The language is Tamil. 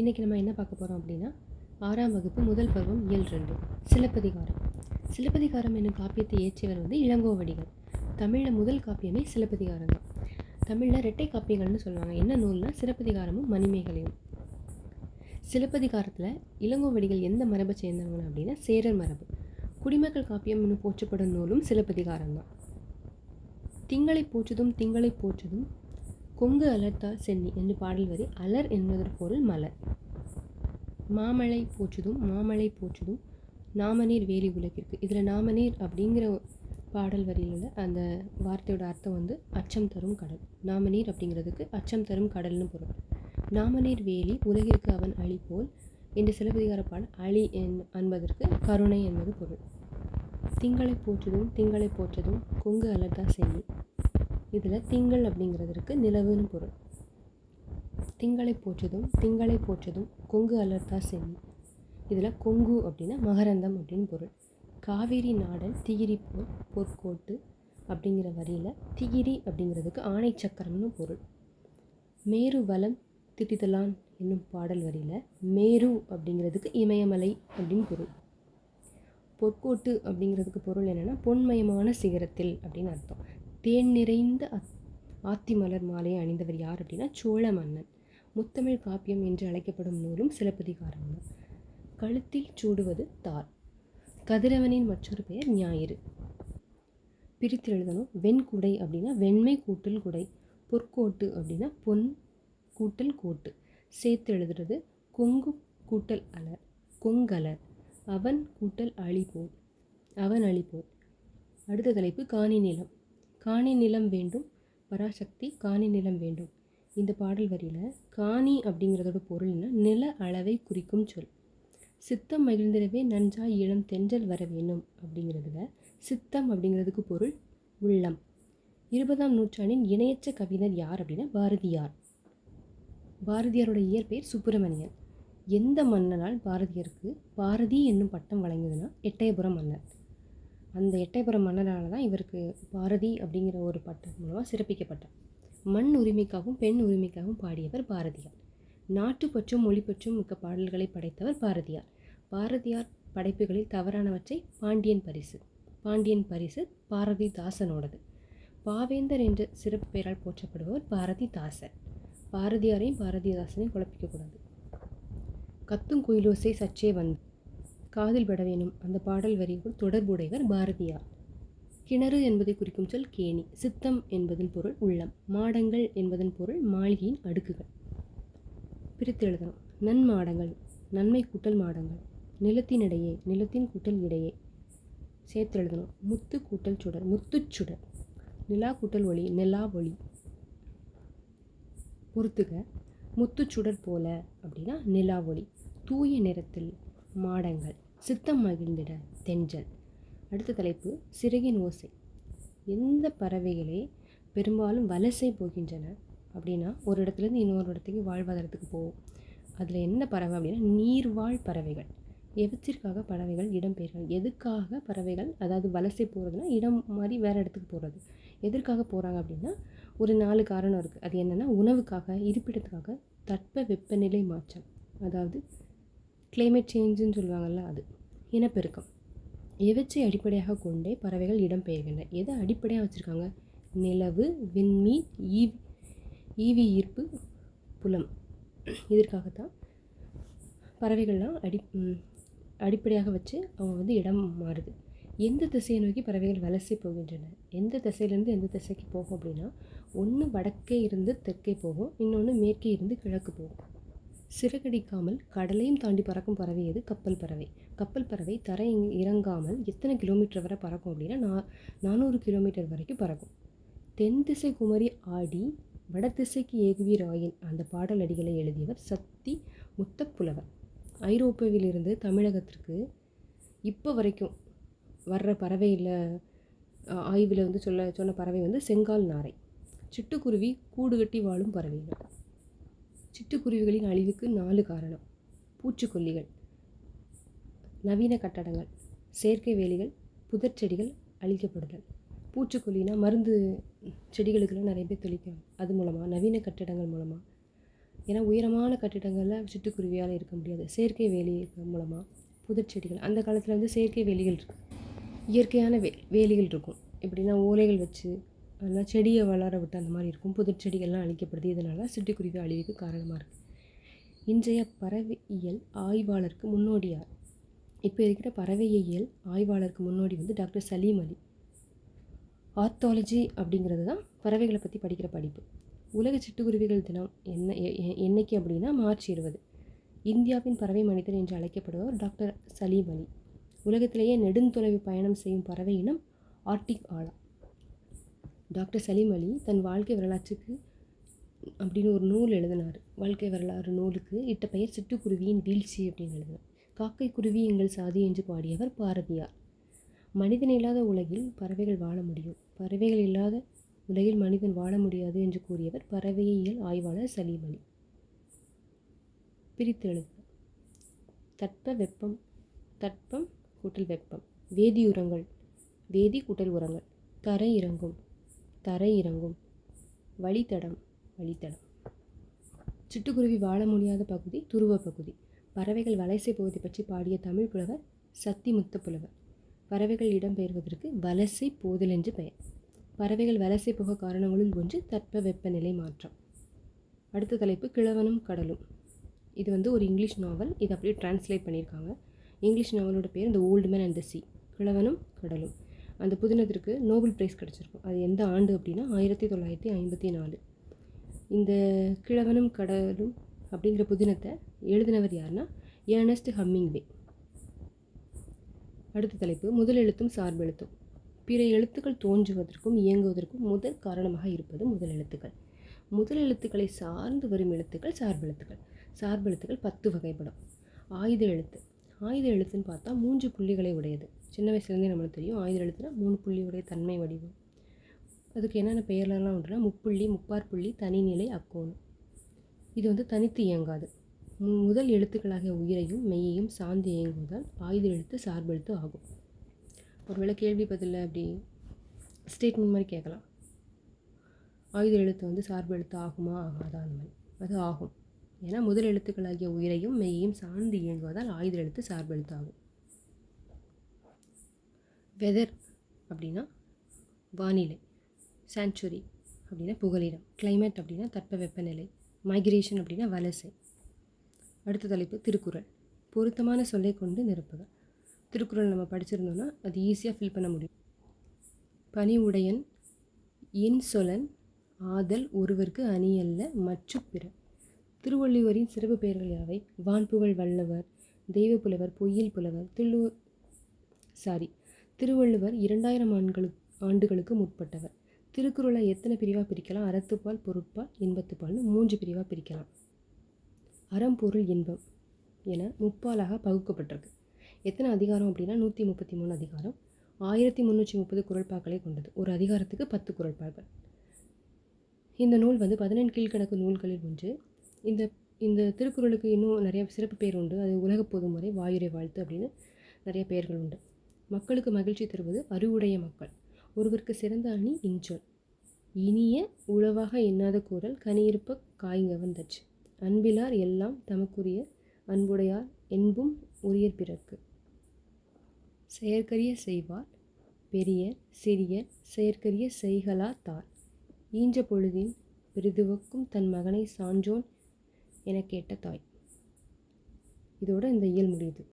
இன்றைக்கி நம்ம என்ன பார்க்க போகிறோம் அப்படின்னா 6ஆம் வகுப்பு முதல் பருவம் இயல் 2 சிலப்பதிகாரம். சிலப்பதிகாரம் என்னும் காப்பியத்தை இயற்றியவர் இளங்கோவடிகள். தமிழில் முதல் காப்பியமே சிலப்பதிகாரம் தான். தமிழில் இரட்டை காப்பியங்கள்னு சொல்லுவாங்க. என்ன நூல்னா சிலப்பதிகாரமும் மணிமேகலையும். சிலப்பதிகாரத்தில் இளங்கோவடிகள் எந்த மரபை சேர்ந்தவங்க அப்படின்னா சேரர் மரபு. குடிமக்கள் காப்பியம் என்னும் போற்றப்படும் நூலும் சிலப்பதிகாரம் தான். திங்களை போற்றுதும் கொங்கு அலர்த்தால் சென்னி என்று பாடல் வரி அலர் என்பதற்கு பொருள் மலர். மாமழை போற்றுதும் நாமநீர் வேலி உலகிற்கு. இதில் நாமநீர் அப்படிங்கிற பாடல் வரியில் உள்ள அந்த வார்த்தையோட அர்த்தம் அச்சம் தரும் கடல். நாமநீர் அப்படிங்கிறதுக்கு அச்சம் தரும் கடல்னு பொருள். நாமநீர் வேலி உலகிற்கு அவன் அழி போல் என்று சிலப்பதிகார பாடல் அழி என்பதற்கு கருணை என்பது பொருள். திங்களை போற்றதும் கொங்கு அலர்த்தா சென்னி. இதில் திங்கள் அப்படிங்கிறதுக்கு நிலவுன்னு பொருள். திங்களை போற்றதும் கொங்கு அலர்த்தா சென்னி. இதில் கொங்கு அப்படின்னா மகரந்தம் அப்படின்னு பொருள். காவேரி நாடன் திகிரி போல் பொற்கோட்டு அப்படிங்கிற வரியில் திகிரி அப்படிங்கிறதுக்கு ஆணை சக்கரம்னு பொருள். மேரு வலம் திட்டிதலான் என்னும் பாடல் வரியில் மேரு அப்படிங்கிறதுக்கு இமயமலை அப்படின்னு பொருள். பொற்கோட்டு அப்படிங்கிறதுக்கு பொருள் என்னென்னா பொன்மயமான சிகரத்தில் அப்படின்னு அர்த்தம். தேன் நிறைந்த ஆத்திமலர் மாலையை அணிந்தவர் யார் அப்படின்னா சோழ மன்னன். முத்தமிழ் காப்பியம் என்று அழைக்கப்படும் நூலும் சிலப்பதிகாரம் தான். கழுத்தில் சூடுவது தார். கதிரவனின் மற்றொரு பெயர் ஞாயிறு. பிரித்து எழுதணும். வெண்குடை அப்படின்னா வெண்மை கூட்டல் குடை. பொற்கோட்டு அப்படின்னா பொன் கூட்டல் கோட்டு. சேர்த்து எழுதுறது கொங்கு கூட்டல் அலர் கொங்கலர். அவன் கூட்டல் அழிபோல் அவன் அழிபோல். அடுத்த தலைப்பு காணி நிலம். காணி நிலம் வேண்டும் பராசக்தி காணி நிலம் வேண்டும். இந்த பாடல் வரியில் காணி அப்படிங்கிறதோட பொருள்னா நில அளவை குறிக்கும் சொல். சித்தம் மகிழ்ந்திடவே நன்றாய் இளம் தென்றல் வர வேணும் அப்படிங்கிறதுல சித்தம் அப்படிங்கிறதுக்கு பொருள் உள்ளம். 20ஆம் நூற்றாண்டின் இணையற்ற கவிஞர் யார் அப்படின்னா பாரதியார். பாரதியாரோட இயற்பெயர் சுப்பிரமணியன். எந்த மன்னனால் பாரதியாருக்கு பாரதி என்னும் பட்டம் வழங்குதுன்னா எட்டயபுரம் மன்னர். அந்த எட்டயபுரம் மன்னரால் தான் இவருக்கு பாரதி அப்படிங்கிற ஒரு பட்டம் மூலமாக சிறப்பிக்கப்பட்டார். மண் உரிமைக்காகவும் பெண் உரிமைக்காகவும் பாடியவர் பாரதியார். நாட்டுப்பற்றும் மொழிப்பற்றும் மிக்க பாடல்களை படைத்தவர் பாரதியார். பாரதியார் படைப்புகளில் தவறானவற்றை பாண்டியன் பரிசு பாரதிதாசனோடது. பாவேந்தர் என்ற சிறப்பு பெயரால் போற்றப்படுபவர் பாரதிதாசர். பாரதியாரையும் பாரதிதாசனையும் குழப்பிக்கக்கூடாது. கத்தும் குயிலோசை சற்றே வந்து காதில் பட வேணும் அந்த பாடல் வரிக்குள் தொடர்புடையவர் பாரதியார். கிணறு என்பதை குறிக்கும் சொல் கேணி. சித்தம் என்பதன் பொருள் உள்ளம். மாடங்கள் என்பதன் பொருள் மாளிகையின் அடுக்குகள். பிரித்து எழுதணும். நன்மாடங்கள் நன்மை கூட்டல் மாடங்கள். நிலத்தின் கூட்டல் இடையே. சேர்த்து எழுதணும். முத்து கூட்டல் சுடர் முத்துச்சுடர். நிலா கூட்டல் ஒளி நிலா ஒளி. பொறுத்துக. முத்துச்சுடர் போல அப்படின்னா நிலா ஒளி. தூய நிறத்தில் மாடங்கள். சித்தம் மகிழ்ந்திட தென்றல். அடுத்த தலைப்பு சிறகின் ஓசை. எந்த பறவைகளே பெரும்பாலும் வலசை போகின்றன அப்படின்னா ஒரு இடத்துலேருந்து இன்னொரு இடத்துக்கு வாழ்வாதாரத்துக்கு போகும். அதில் என்ன பறவை அப்படின்னா நீர்வாழ் பறவைகள். எவற்றிற்காக பறவைகள் இடம்பெயர்கள்? எதுக்காக பறவைகள் அதாவது வலசை போகிறதுனா இடம் மாதிரி வேறு இடத்துக்கு போகிறது. எதற்காக போகிறாங்க அப்படின்னா ஒரு 4 காரணம் இருக்குது. அது என்னென்னா உணவுக்காக, இருப்பிடத்துக்காக, தட்ப வெப்பநிலை மாற்றம் அதாவது கிளைமேட் சேஞ்சுன்னு சொல்லுவாங்கள்ல அது, இனப்பெருக்கம். எவற்றை அடிப்படையாக கொண்டே பறவைகள் இடம்பெயர்கின்றன? எதை அடிப்படையாக வச்சுருக்காங்க? நிலவு, விண்மீன், ஈவி ஈர்ப்பு புலம். இதற்காகத்தான் பறவைகள்லாம் அடிப்படையாக வச்சு அவங்க இடம் மாறுது. எந்த திசையை நோக்கி பறவைகள் வலசை போகின்றன? எந்த திசையிலேருந்து எந்த திசைக்கு போகும் அப்படின்னா ஒன்று வடக்கே இருந்து தெற்கே போகும், இன்னொன்று மேற்கே இருந்து கிழக்கு போகும். சிறகடிக்காமல் கடலையும் தாண்டி பறக்கும் பறவை எது? கப்பல் பறவை. கப்பல் பறவை தரை இறங்காமல் எத்தனை கிலோமீட்டர் வரை பறக்கும் அப்படின்னா 400 கிலோமீட்டர் வரைக்கும் பறக்கும். தென் திசை குமரி ஆடி வட திசைக்கு ஏகுவீர் ஆயின் அந்த பாடல் அடிகளை எழுதியவர் சத்தி முத்தப்புலவர். ஐரோப்பாவிலிருந்து தமிழகத்திற்கு இப்போ வரைக்கும் வர்ற பறவையில் ஆய்வில் சொன்ன பறவை செங்கால் நாரை. சிட்டுக்குருவி கூடு கட்டி வாழும் பறவை. சிட்டுக்குருவிகளின் அழிவுக்கு 4 காரணம். பூச்சிக்கொல்லிகள், நவீன கட்டடங்கள், செயற்கை வேலிகள், புதர் செடிகள் அழிக்கப்படுதல். பூச்சிக்கொல்லினா மருந்து செடிகளுக்கெல்லாம் நிறைய பேர் தெளிக்கும், அது மூலமாக. நவீன கட்டடங்கள் மூலமாக. ஏன்னா உயரமான கட்டிடங்களில் சிட்டுக்குருவியால் இருக்க முடியாது. செயற்கை வேலி மூலமாக புதர்ச்செடிகள், அந்த காலத்தில் வந்து செயற்கை வேலிகள் இருக்குது, இயற்கையான வேலிகள் இருக்கும். எப்படின்னா ஓலைகள் வச்சு அதெல்லாம் செடியை வளர விட்டு அந்த மாதிரி இருக்கும். புதர்ச்செடிகள்லாம் அழிக்கப்படுது. இதனால் சிட்டுக்குருவி அழிவுக்கு காரணமாக இருக்குது. இன்றைய பறவையியல் ஆய்வாளருக்கு முன்னோடியார்? இப்போ இருக்கிற பறவையியல் ஆய்வாளருக்கு முன்னோடி வந்து டாக்டர் சலீம் அலி. ஆர்த்தாலஜி அப்படிங்கிறது தான் பறவைகளை பற்றி படிக்கிற படிப்பு. உலக சிட்டுக்குருவிகள் தினம் என்னைக்கு அப்படின்னா மார்ச் 20. இந்தியாவின் பறவை மனிதன் என்று அழைக்கப்படுபவர் டாக்டர் சலீம் அலி. உலகத்திலேயே நெடுந்தொலைவு பயணம் செய்யும் பறவை இனம் ஆர்டிக் ஆலா. டாக்டர் சலீம் அலி தன் வாழ்க்கை வரலாற்றுக்கு அப்படின்னு ஒரு நூல் எழுதினார். வாழ்க்கை வரலாறு நூலுக்கு இட்ட பெயர் சிட்டுக்குருவியின் வீழ்ச்சி அப்படின்னு எழுதினார். காக்கை குருவி எங்கள் சாதி என்று பாடியவர் பாரதியார். மனிதன் இல்லாத உலகில் பறவைகள் வாழ முடியும், பறவைகள் இல்லாத உலகில் மனிதன் வாழ முடியாது என்று கூறியவர் பறவையியல் ஆய்வாளர் சலீம் அலி. பிரித்து எழுதினார். தட்ப வெப்பம், தட்பம் கூட்டல் வெப்பம். வேதியுரங்கள், வேதி கூட்டல் உரங்கள். தரை இறங்கும், தரை இறங்கும். வழித்தடம், வழித்தடம். சிட்டுக்குருவி வாழ முடியாத பகுதி துருவ பகுதி. பறவைகள் வலசை பகுதி பற்றி பாடிய தமிழ் புலவர் சத்திமுத்த புலவர். பறவைகள் இடம்பெயர்வதற்கு வலசை போதல் என்று பெயர். பறவைகள் வலசை போக காரணங்களில் ஒன்று தட்ப வெப்பநிலை மாற்றம். அடுத்த தலைப்பு கிழவனும் கடலும். இது வந்து ஒரு இங்கிலீஷ் நாவல். இது அப்படியே டிரான்ஸ்லேட் பண்ணியிருக்காங்க. இங்கிலீஷ் நாவலோட பேர் இந்த ஓல்டு மேன் அண்ட் த சீ. கிழவனும் கடலும். அந்த புதினத்திற்கு நோபல் பிரைஸ் கிடச்சிருக்கும். அது எந்த ஆண்டு அப்படின்னா 1954. இந்த கிழவனும் கடலும் அப்படிங்கிற புதினத்தை எழுதினவர் யாருன்னா ஏர்னஸ்ட் ஹம்மிங்வே. அடுத்த தலைப்பு முதல் எழுத்தும் சார்பெழுத்தும். பிற எழுத்துக்கள் தோன்றுவதற்கும் இயங்குவதற்கும் முதல் காரணமாக இருப்பது முதல் எழுத்துக்கள். முதல் எழுத்துக்களை சார்ந்து வரும் எழுத்துக்கள் சார்பெழுத்துக்கள். சார்பெழுத்துக்கள் 10 வகைப்படும். ஆயுத எழுத்து. ஆயுத எழுத்துன்னு பார்த்தா 3 புள்ளிகளை உடையது. சின்ன வயசுலேருந்தே நம்மளுக்கு தெரியும் ஆயுத எழுத்துனா 3 புள்ளியுடைய தன்மை வடிவம். அதுக்கு என்னென்ன பெயர்லாம் உண்டுனா முப்புள்ளி, முப்பாற்புள்ளி, தனிநிலை, அக்கோணம். இது வந்து தனித்து இயங்காது. முதல் எழுத்துக்களாகிய உயிரையும் மெய்யையும் சார்ந்து இயங்குவதால் ஆயுத எழுத்து சார்பெழுத்து ஆகும். ஒருவேளை கேள்வி பதில் அப்படி ஸ்டேட்மெண்ட் மாதிரி கேட்கலாம். ஆயுத எழுத்து வந்து சார்பெழுத்து ஆகுமா ஆகாதா அந்த மாதிரி. அது ஆகும். ஏன்னா முதல் எழுத்துக்களாகிய உயிரையும் மெய்யையும் சார்ந்து இயங்குவதால் ஆயுத எழுத்து சார்பெழுத்து ஆகும். வெதர் அப்படின்னா வானிலை. சான்ச்சுரி அப்படின்னா புகலிடம். கிளைமேட் அப்படின்னா தட்ப வெப்பநிலை. மைக்ரேஷன் அப்படின்னா வலசை. அடுத்த தலைப்பு திருக்குறள். பொருத்தமான சொல்லை கொண்டு நிரப்புக. திருக்குறள் நம்ம படிச்சிருந்தோம்னா அது ஈஸியாக ஃபில் பண்ண முடியும். பனி உடையன் இன்சொலன் ஆதல் ஒருவருக்கு அணியல்ல மற்று பிற. திருவள்ளுவரின் சிறப்பு பெயர்கள் யாவை? வான்புகழ் வல்லவர், தெய்வ புலவர், பொய்யில் புலவர். திருவள்ளுவர் 2000 ஆண்டுகளுக்கு முற்பட்டவர். திருக்குறளை எத்தனை பிரிவாக பிரிக்கலாம்? அறத்துப்பால், பொருட்பால், இன்பத்துப்பால்னு 3 பிரிவாக பிரிக்கலாம். அறம், பொருள், இன்பம் என முப்பாலாக பகுக்கப்பட்டிருக்கு. எத்தனை அதிகாரம் அப்படின்னா 133 அதிகாரம், 1330 குறள்பாக்களை கொண்டது. ஒரு அதிகாரத்துக்கு 10 குறள்பாக்கள். இந்த நூல் வந்து 17 கீழ்கணக்கு நூல்களில் ஒன்று. இந்த திருக்குறளுக்கு இன்னும் நிறைய சிறப்பு பேர் உண்டு. அது உலக பொதுமுறை, வாயுரை வாழ்த்து அப்படின்னு நிறைய பெயர்கள் உண்டு. மக்களுக்கு மகிழ்ச்சி தருவது அறிவுடைய மக்கள். ஒருவருக்கு சிறந்த அணி இன்சொல். இனிய உளவாக எண்ணாத கூறல் கனியிருப்ப காய்கவன் தச்சு. அன்பிலார் எல்லாம் தமக்குரிய அன்புடையார் என்பும் உரியர் பிறர்க்கு. செயற்கரிய செய்வார் பெரியர் சிறியர் செயற்கரிய செய்கலா தார். ஈன்ற பொழுதின் பெரிதுவக்கும் தன் மகனை சான்றோன் என கேட்ட தாய். இதோட இந்த இயல் முடியுது.